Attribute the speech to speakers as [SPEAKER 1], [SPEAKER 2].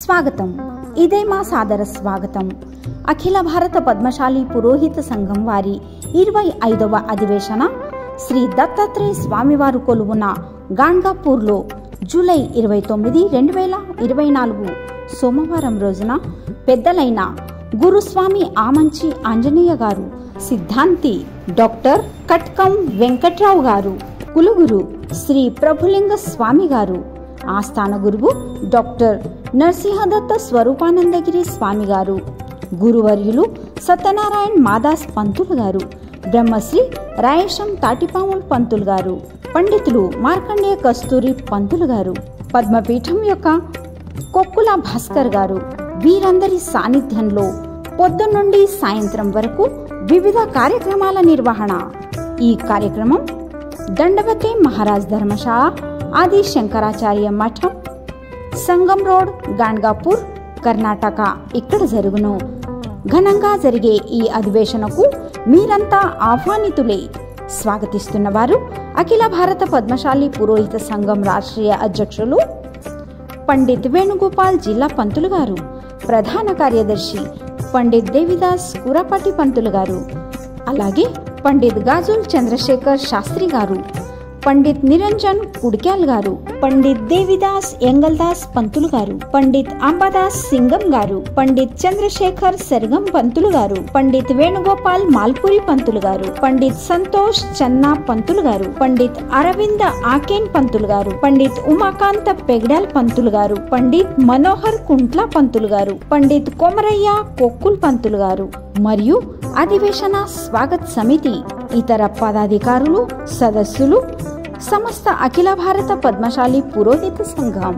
[SPEAKER 1] స్వాగతం. ఇదే మా సాదర స్వాగతం. అఖిల భారత పద్మశాలి పురోహిత సంఘం వారి 25వ అధివేశన శ్రీ దత్తాత్రేయ స్వామివారు కొలువున గాన్గాపూర్లో జూలై 29, 2024 సోమవారం రోజున పెద్దలైన గురుస్వామి ఆమంచి ఆంజనేయ గారు, సిద్ధాంతి డాక్టర్ కట్కం వెంకట్రావు గారు, కులుగురు శ్రీ ప్రభులింగ స్వామి గారు, ఆస్థాన గురువు డాక్టర్ నరసింహదత్త స్వరూపానందగిరి స్వామి గారు, గురువర్యులు సత్యనారాయణ మాదాస్ పంతులు గారు, బ్రహ్మశ్రీ రాయేశం తాటిపాముల్ పంతులు గారు, పండితులు మార్కండేయ కస్తూరి పంతులు గారు, పద్మపీఠం యొక్క కొక్కుల భాస్కర్ గారు, వీరందరి సాన్నిధ్యంలో పొద్దున్నుండి సాయంత్రం వరకు వివిధ కార్యక్రమాల నిర్వహణ. ఈ కార్యక్రమం దండవతే మహారాజ్ ధర్మశాల, ఆది శంకరాచార్య మఠం, సంగం రోడ్, గాన్గాపూర్, కర్ణాటక ఇక్కడ జరుగును. ఘనంగా జరిగే ఈ అధివేశనకు మీరంతా ఆహ్వానితులే. స్వాగతిస్తున్నవారు అఖిల భారత పద్మశాలి పురోహిత సంఘం రాష్ట్రీయ అధ్యక్షులు పండిత్ వేణుగోపాల్ జిల్లా పంతులు గారు, ప్రధాన కార్యదర్శి పండిత్ దేవిదాస్ కురపాటి పంతులు గారు, అలాగే పండిత్ గాజుల్ చంద్రశేఖర్ శాస్త్రి గారు, పండిత్ నిరంజన్ కుడిక్యాల్ గారు, పండిత్ దేవిదాస్ ఎంగల్దాస్ పంతులు గారు, పండిత్ అంబాదాస్ సింగం గారు, పండిత్ చంద్రశేఖర్ సెర్గం పంతులు గారు, పండిత్ వేణుగోపాల్ మాల్పురి పంతులు గారు, పండిత్ సంతోష్ చెన్నా పంతులు గారు, పండిత్ అరవింద ఆకేన్ పంతులు గారు, పండిత్ ఉమాకాంత పెగడాల్ పంతులు గారు, పండిత్ మనోహర్ కుంట్ల పంతులు గారు, పండిత్ కొమరయ్య కొక్కుల్ పంతులు గారు మరియు అధివేశన స్వాగత్ సమితి, ఇతర పదాధికారులు, సదస్సులు, సమస్త అఖిల భారత పద్మశాలి పురోహిత సంఘం